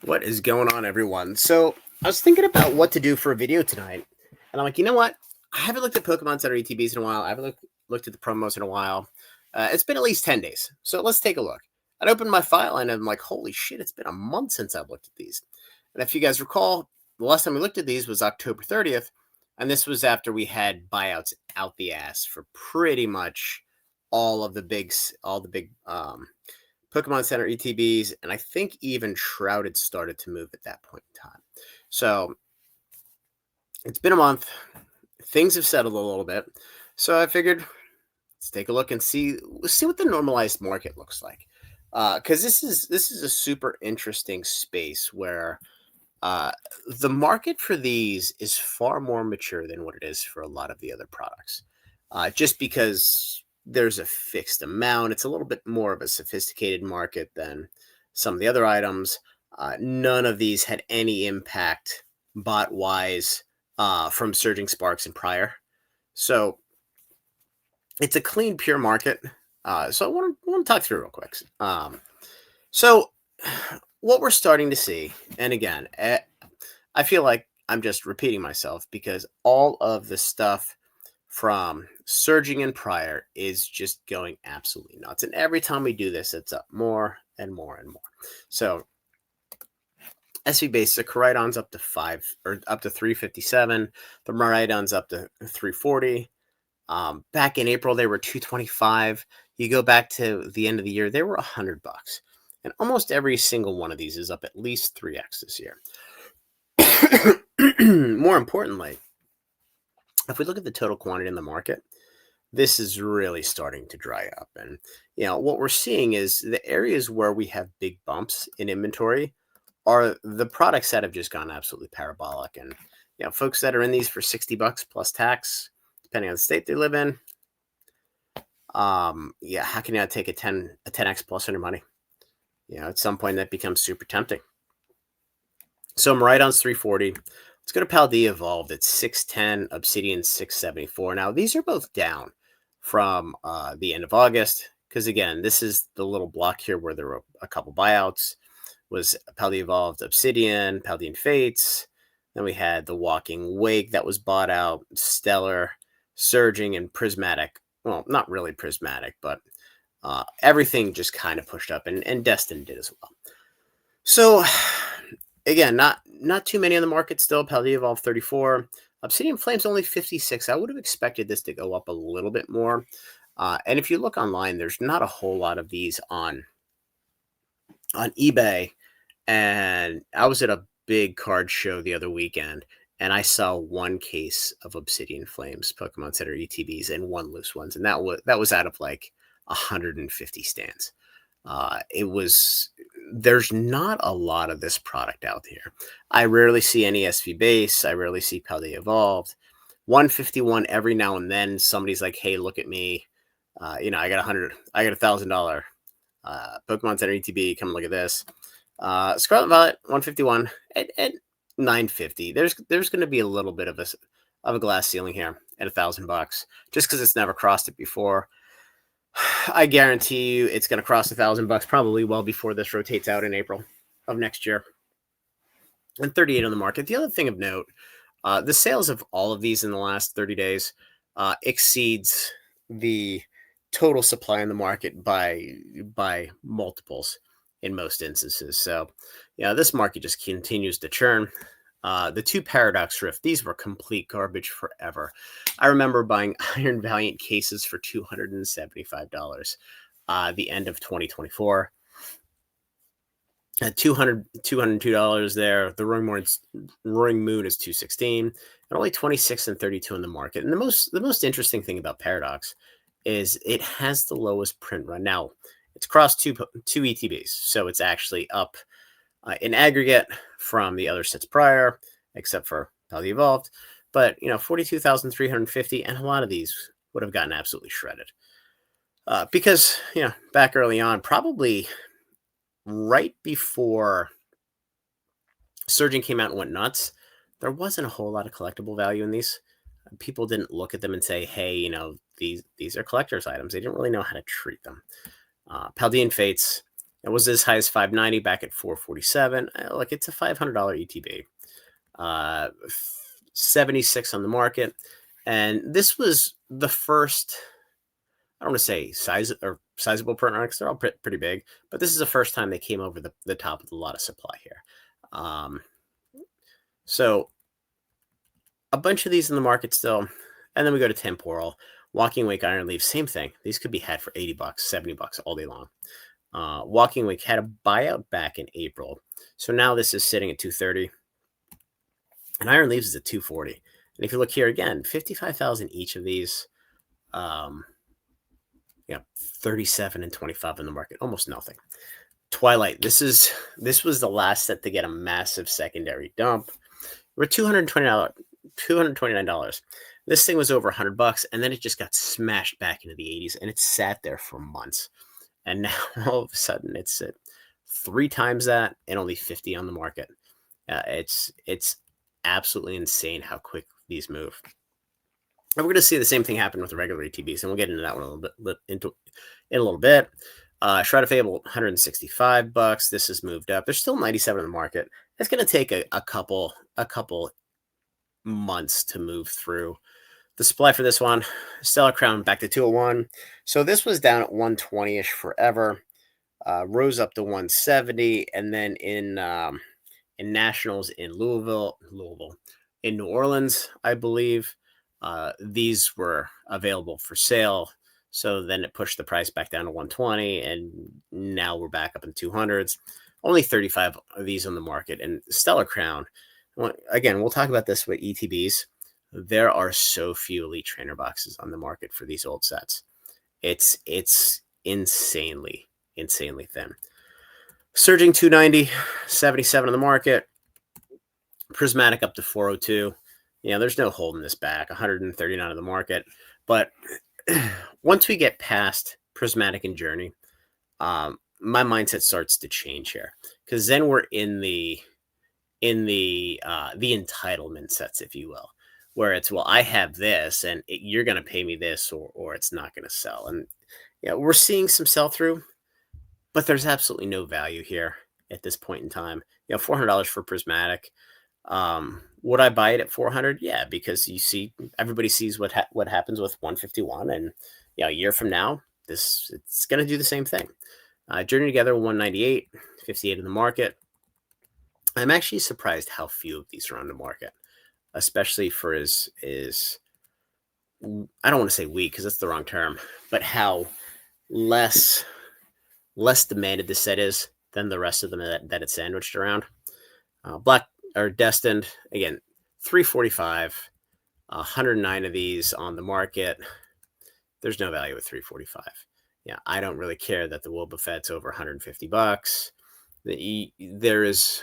What is going on, everyone? So, I was thinking about what to do for a video tonight, and I'm like, you know what? I haven't looked at Pokemon Center ETBs in a while. I haven't looked at the promos in a while. It's been at least 10 days. So, let's take a look. I opened my file and I'm like, holy shit, it's been a month since I've looked at these. And if you guys recall, the last time we looked at these was October 30th, and this was after we had buyouts out the ass for pretty much all the big Pokemon Center ETBs, and I think even Shrouded started to move at that point in time. So it's been a month. Things have settled a little bit. So I figured let's take a look and see what the normalized market looks like. Because this is a super interesting space where uh, the market for these is far more mature than what it is for a lot of the other products. Just because there's a fixed amount, it's a little bit more of a sophisticated market than some of the other items. None of these had any impact bot wise from surging sparks and prior. So it's a clean, pure market. So I want to talk through real quick. So what we're starting to see, and again, I feel like I'm just repeating myself because all of the stuff from surging and prior is just going absolutely nuts. And every time we do this, it's up more and more and more. So SV base, the Koraidon's up to 357. The Miraidon's up to 340. Back in April, they were 225. You go back to the end of the year, they were $100. And almost every single one of these is up at least 3x this year. More importantly, if we look at the total quantity in the market, this is really starting to dry up. And, what we're seeing is the areas where we have big bumps in inventory are the products that have just gone absolutely parabolic. And, folks that are in these for $60 plus tax, depending on the state they live in, how can you not take a 10x plus on your money? At some point that becomes super tempting. So Miraidon's 340. Let's go to Paldea Evolved at 610, Obsidian 674. Now, these are both down from the end of August, because again, this is the little block here where there were a couple buyouts. Was Paldea Evolved, Obsidian, Paldean Fates. Then we had the Walking Wake that was bought out, Stellar, Surging, and Prismatic. Well, not really Prismatic, but everything just kind of pushed up, and Destin did as well. So again, not too many on the market still. Paldea Evolved 34. Obsidian Flames only 56. I would have expected this to go up a little bit more. And if you look online, there's not a whole lot of these on eBay. And I was at a big card show the other weekend, and I saw one case of Obsidian Flames Pokemon Center ETBs and one loose ones, and that was out of like 150 stands. There's not a lot of this product out here. I rarely see any SV base. I rarely see Paldea Evolved. 151 every now and then. Somebody's like, "Hey, look at me. I got $1,000 Pokemon Center ETB. Come look at this." Scarlet and Violet 151 at 950. There's going to be a little bit of a glass ceiling here at $1,000, just because it's never crossed it before. I guarantee you it's going to cross $1,000 probably well before this rotates out in April of next year. And 38 on the market. The other thing of note, the sales of all of these in the last 30 days exceeds the total supply in the market by multiples in most instances. So, this market just continues to churn. The two Paradox Rift, these were complete garbage forever. I remember buying Iron Valiant cases for $275 the end of 2024. At $202 there. The Roaring Moon is $216, and only 26 and 32 in the market. And the most interesting thing about Paradox is it has the lowest print run. Now, it's crossed two ETBs, so it's actually up in aggregate from the other sets prior, except for Paldea Evolved. But 42,350, and a lot of these would have gotten absolutely shredded because back early on, probably right before Surging came out and went nuts, there wasn't a whole lot of collectible value in these. People didn't look at them and say, "Hey, these are collector's items." They didn't really know how to treat them. Paldean Fates, It was as high as 590 back at 447. Like it's a $500 ETB. 76 on the market. And this was the first, I don't want to say sizable print run because they're all pretty big, but this is the first time they came over the top of a lot of supply here. So a bunch of these in the market still. And then we go to temporal. Walking Wake Iron Leaf, same thing. These could be had for $80, $70 all day long. Walking Wake had a buyout back in April. So now this is sitting at 230. And Iron Leaves is at 240. And if you look here again, 55,000 each of these. 37 and 25 in the market, almost nothing. Twilight, this was the last set to get a massive secondary dump. We're $229. This thing was over $100, and then it just got smashed back into the 80s, and it sat there for months. And now all of a sudden it's at 3 times that and only 50 on the market. It's absolutely insane how quick these move. And we're going to see the same thing happen with the regular ETBs, and we'll get into that one a little bit. Shroud of Fable, $165. This has moved up. There's still 97 in the market. It's going to take a couple months to move through. The supply for this one, Stellar Crown back to 201. So this was down at 120-ish forever. Rose up to 170, and then in nationals in Louisville, in New Orleans, I believe. These were available for sale. So then it pushed the price back down to 120, and now we're back up in 200s. Only 35 of these on the market. And Stellar Crown, again, we'll talk about this with ETBs. There are so few Elite Trainer boxes on the market for these old sets. It's insanely thin. Surging 290, 77 on the market. Prismatic up to 402. There's no holding this back. 139 on the market. But once we get past Prismatic and Journey, my mindset starts to change here, because then we're in the entitlement sets, if you will, where it's, well, I have this and you're going to pay me this, or it's not going to sell. And we're seeing some sell through, but there's absolutely no value here at this point in time. $400 for Prismatic. Would I buy it at 400? Yeah, because everybody sees what happens with 151, and a year from now, it's going to do the same thing. Journey Together, 198, 58 in the market. I'm actually surprised how few of these are on the market, especially for his I don't want to say weak, because that's the wrong term, but how less demanded this set is than the rest of them that it's sandwiched around. Black or Destined, again, 345, 109 of these on the market. There's no value at 345. I don't really care that the Boba Fett's over $150. There is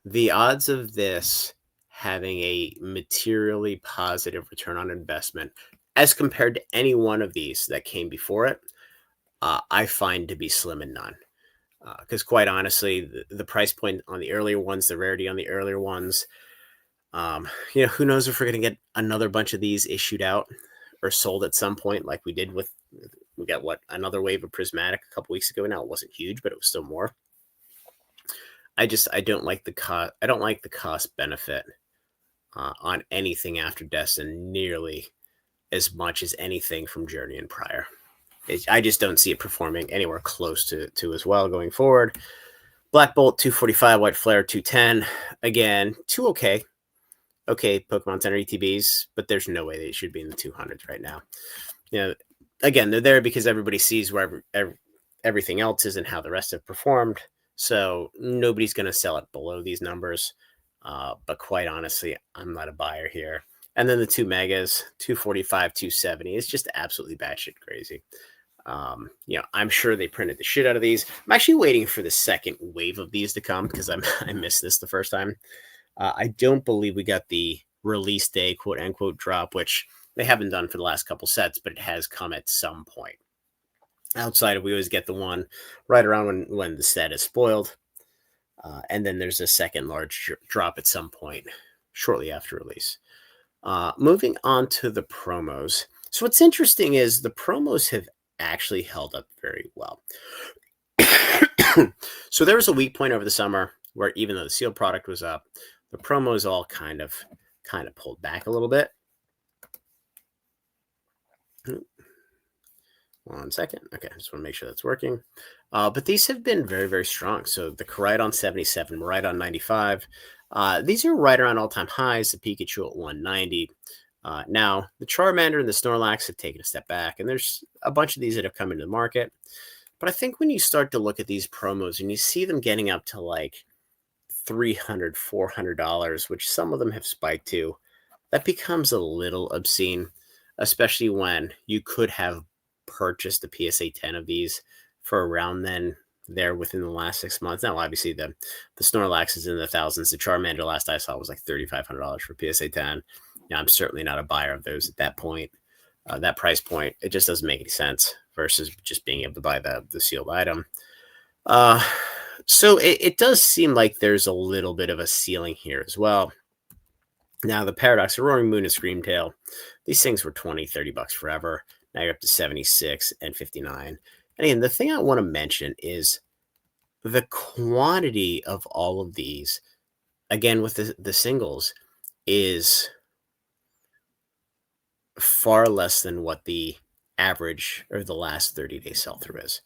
the odds of this having a materially positive return on investment as compared to any one of these that came before it, I find to be slim and none. Because quite honestly, the price point on the earlier ones, the rarity on the earlier ones, who knows if we're going to get another bunch of these issued out or sold at some point, like we did with, we got another wave of Prismatic a couple weeks ago. Now it wasn't huge, but it was still more. I don't like the cost. I don't like the cost benefit on anything after Destin nearly as much as anything from Journey and prior. I just don't see it performing anywhere close to as well going forward. Black Bolt, 245, White Flare, 210. Again, two okay Pokemon Center ETBs, but there's no way they should be in the 200s right now. Again, they're there because everybody sees where everything else is and how the rest have performed. So nobody's going to sell it below these numbers. But quite honestly, I'm not a buyer here. And then the two megas, 245, 270, is just absolutely batshit crazy. I'm sure they printed the shit out of these. I'm actually waiting for the second wave of these to come because I missed this the first time. I don't believe we got the release day, quote unquote, drop, which they haven't done for the last couple sets, but it has come at some point. Outside of, we always get the one right around when the set is spoiled. And then there's a second large drop at some point shortly after release. Moving on to the promos. So what's interesting is the promos have actually held up very well. So there was a weak point over the summer where even though the sealed product was up, the promos all kind of pulled back a little bit. 1 second. Okay, I just want to make sure that's working. But these have been very, very strong. So the Koraidon 77, Maridon 95. These are right around all-time highs. The Pikachu at 190. Now, the Charmander and the Snorlax have taken a step back, and there's a bunch of these that have come into the market. But I think when you start to look at these promos and you see them getting up to like $300, $400, which some of them have spiked to, that becomes a little obscene, especially when you could have purchased a PSA 10 of these for around then there within the last 6 months. Now, obviously, the Snorlax is in the thousands. The Charmander, last I saw, was like $3,500 for PSA 10. Now, I'm certainly not a buyer of those at that point, that price point. It just doesn't make any sense versus just being able to buy the sealed item. So it does seem like there's a little bit of a ceiling here as well. Now, the Paradox, the Roaring Moon, and Screamtail, these things were 20, 30 bucks forever. Now you're up to 76 and 59. And again, the thing I want to mention is the quantity of all of these, again, with the singles, is far less than what the average or the last 30-day sell-through is.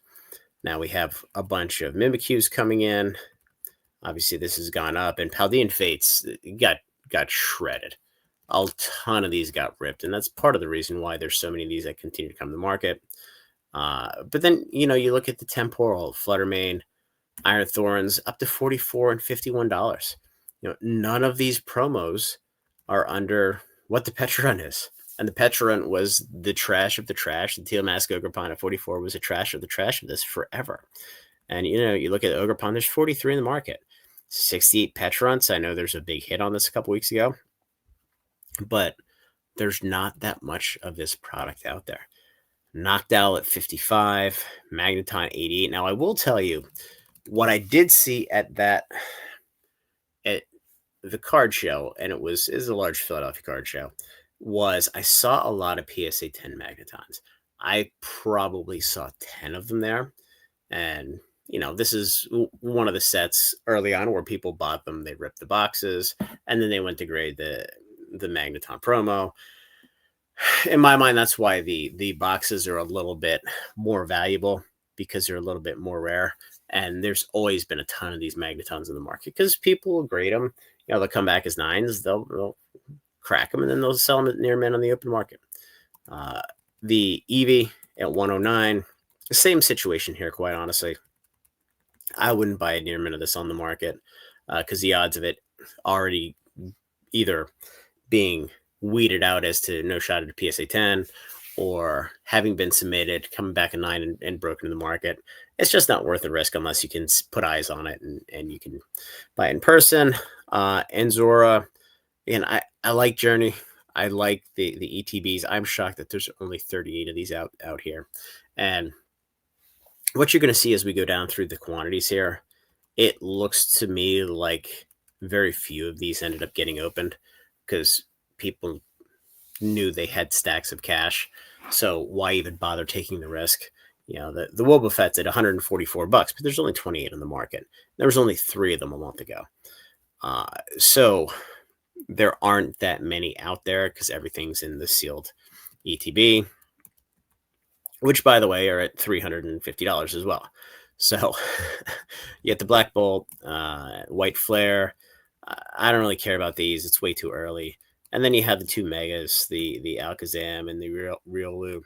Now we have a bunch of Mimikyus coming in. Obviously, this has gone up, and Paldean Fates got shredded. A ton of these got ripped, and that's part of the reason why there's so many of these that continue to come to the market. But then, you look at the Temporal, Fluttermane, Iron Thorns, up to $44 and $51. None of these promos are under what the Petrarun is. And the Petrarun was the trash of the trash. The Teal Mask Ogerpon at 44 was a trash of the trash of this forever. And, you look at Ogerpon, there's 43 in the market. 68 Petrarunts. I know there's a big hit on this a couple weeks ago, but there's not that much of this product out there. Noctowl at 55, Magneton 88. Now, I will tell you, what I did see at the card show, and it was a large Philadelphia card show, was I saw a lot of PSA 10 Magnetons. I probably saw 10 of them there. And, this is one of the sets early on where people bought them. They ripped the boxes, and then they went to grade the Magneton promo. In my mind, that's why the boxes are a little bit more valuable, because they're a little bit more rare. And there's always been a ton of these Magnetons in the market because people will grade them. They'll come back as 9s. They'll crack them, and then they'll sell them at near mint on the open market. The Eevee at 109, same situation here, quite honestly. I wouldn't buy a near mint of this on the market because the odds of it already either being weeded out as to no shot at a PSA 10 or having been submitted, coming back a 9 and broken in the market. It's just not worth the risk unless you can put eyes on it and you can buy it in person. Enzora, and I like Journey. I like the ETBs. I'm shocked that there's only 38 of these out here. And what you're going to see as we go down through the quantities here, it looks to me like very few of these ended up getting opened because people knew they had stacks of cash. So why even bother taking the risk? The Wobbuffet's at 144 bucks, but there's only 28 on the market. There was only 3 of them a month ago. So there aren't that many out there because everything's in the sealed ETB, which, by the way, are at $350 as well. So you get the Black Bolt, White Flare. I don't really care about these. It's way too early. And then you have the 2 megas, the Alakazam and the Riolu.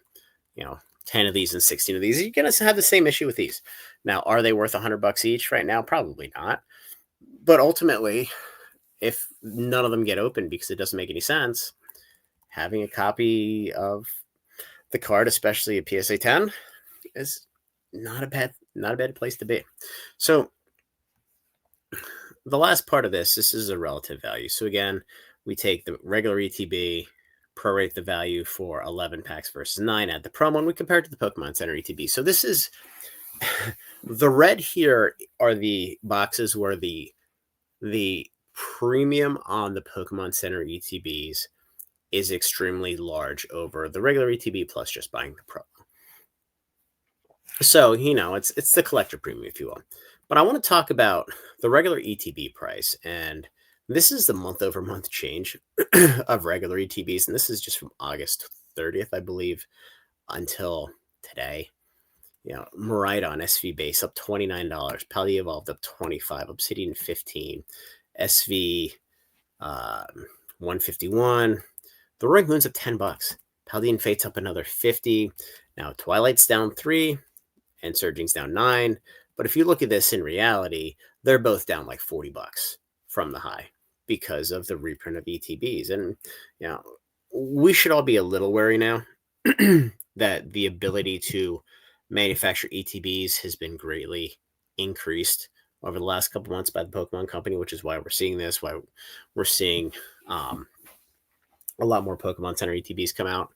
10 of these and 16 of these. You're going to have the same issue with these. Now, are they worth $100 each right now? Probably not. But ultimately, if none of them get opened because it doesn't make any sense, having a copy of the card, especially a PSA 10, is not a bad place to be. So the last part of this is a relative value. So again, we take the regular ETB, prorate the value for 11 packs versus 9, add the promo, and we compare it to the Pokemon Center ETB. So this is the red here are the boxes where the premium on the Pokemon Center ETBs is extremely large over the regular ETB plus just buying the promo. So, it's the collector premium, if you will. But I want to talk about the regular ETB price. And this is the month over month change of regular ETBs. And this is just from August 30th, I believe, until today. Maridon SV base up $29, Pally Evolved up 25, Obsidian 15, SV 151. The Roaring Moon's up $10. Paldean Fate's up another 50. Now Twilight's down 3 and Surging's down 9. But if you look at this in reality, they're both down like $40 from the high because of the reprint of ETBs. And we should all be a little wary now that the ability to manufacture ETBs has been greatly increased over the last couple months by the Pokemon Company, which is why we're seeing this, why we're seeing a lot more Pokemon Center ETBs come out.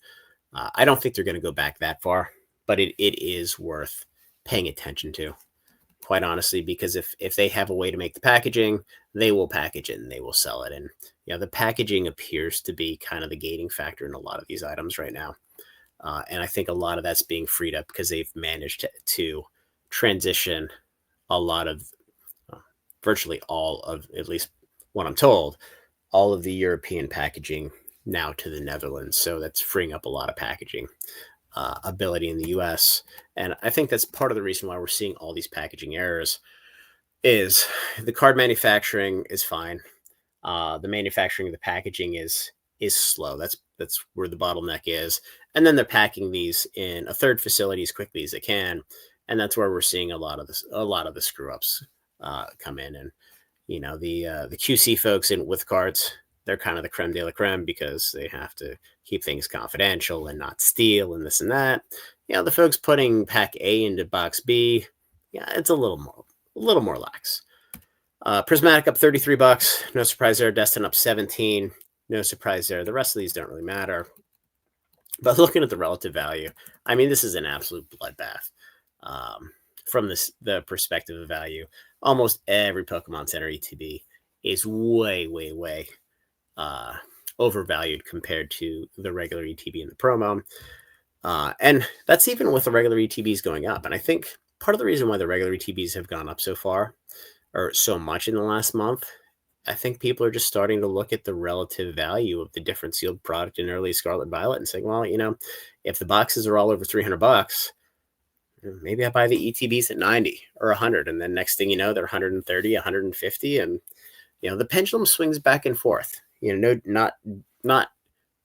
I don't think they're going to go back that far, but it is worth paying attention to, quite honestly, because if they have a way to make the packaging, they will package it and they will sell it. And the packaging appears to be kind of the gating factor in a lot of these items right now. And I think a lot of that's being freed up because they've managed to transition a lot of, virtually all of, at least what I'm told, all of the European packaging now to the Netherlands. So that's freeing up a lot of packaging ability in the US. And I think that's part of the reason why we're seeing all these packaging errors is the card manufacturing is fine. The manufacturing of the packaging is slow. That's where the bottleneck is. And then they're packing these in a third facility as quickly as they can. And that's where we're seeing a lot of the screw ups come in. And the QC folks with cards, they're kind of the creme de la creme because they have to keep things confidential and not steal and this and that. The folks putting pack A into box B, it's a little more lax. Prismatic up $33. No surprise there. Destin up 17. No surprise there. The rest of these don't really matter. But looking at the relative value, I mean, this is an absolute bloodbath. From the perspective of value, almost every Pokemon Center ETB is way, way, way overvalued compared to the regular ETB in the promo. And that's even with the regular ETBs going up. And I think part of the reason why the regular ETBs have gone up so far, or so much in the last month, I think people are just starting to look at the relative value of the different sealed product in early Scarlet and Violet and saying, well, if the boxes are all over $300, maybe I buy the ETBs at 90 or 100. And then next thing you know, they're 130, 150. And, the pendulum swings back and forth. Not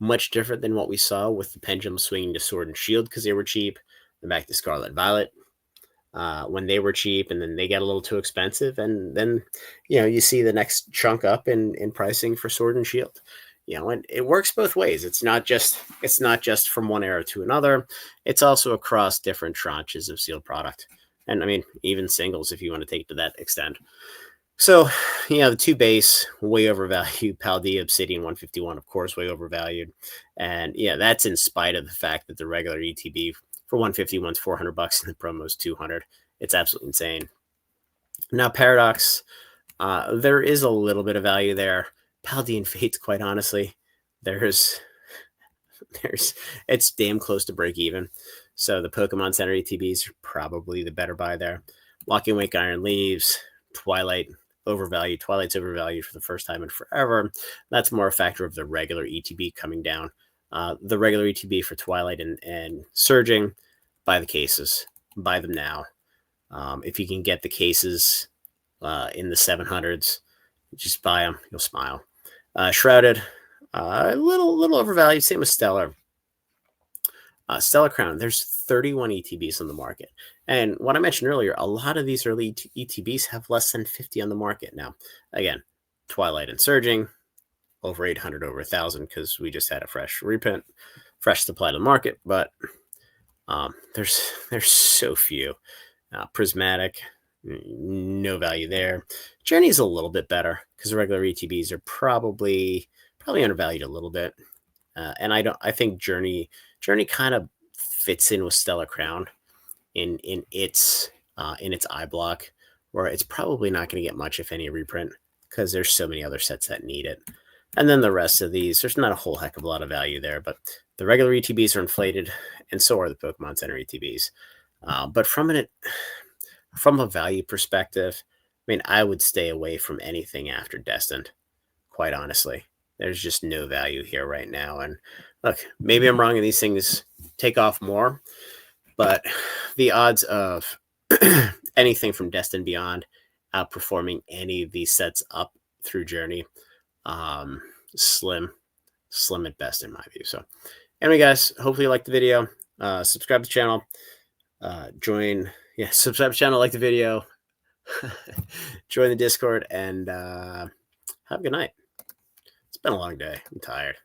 much different than what we saw with the pendulum swinging to Sword and Shield because they were cheap, and back to Scarlet and Violet when they were cheap, and then they get a little too expensive, and then you see the next chunk up in pricing for Sword and Shield. And it works both ways. It's not just from one era to another. It's also across different tranches of sealed product, and I mean even singles if you want to take it to that extent. So, the two base, way overvalued. Paldea Obsidian 151, of course, way overvalued. And that's in spite of the fact that the regular ETB for 151 is $400 and the promo is $200. It's absolutely insane. Now, Paradox, there is a little bit of value there. Paldean Fates, quite honestly, it's damn close to break even. So the Pokemon Center ETBs are probably the better buy there. Walking Wake Iron Leaves, Twilight's overvalued for the first time in forever. That's more a factor of the regular ETB coming down. The regular ETB for Twilight and Surging, buy the cases. Buy them now. If you can get the cases in the 700s, just buy them. You'll smile. Shrouded, a little overvalued. Same with Stellar. Stellar Crown, there's 31 ETBs on the market. And what I mentioned earlier, a lot of these early ETBs have less than 50 on the market now. Again, Twilight and Surging, over 800, over 1,000, because we just had a fresh reprint, fresh supply to the market. But there's so few. Prismatic, no value there. Journey's a little bit better because the regular ETBs are probably undervalued a little bit. And I think Journey kind of fits in with Stellar Crown in its eye block, where it's probably not going to get much, if any, reprint because there's so many other sets that need it. And then the rest of these, there's not a whole heck of a lot of value there, but the regular ETBs are inflated, and so are the Pokemon Center ETBs. But from a value perspective, I mean, I would stay away from anything after Destined, quite honestly. There's just no value here right now. And look, maybe I'm wrong and these things take off more, but the odds of anything from Destined Beyond outperforming any of these sets up through Journey, um, slim, slim at best in my view. So anyway, guys, hopefully you liked the video. Subscribe to the channel. Subscribe to the channel, like the video, join the Discord, and have a good night. It's been a long day. I'm tired.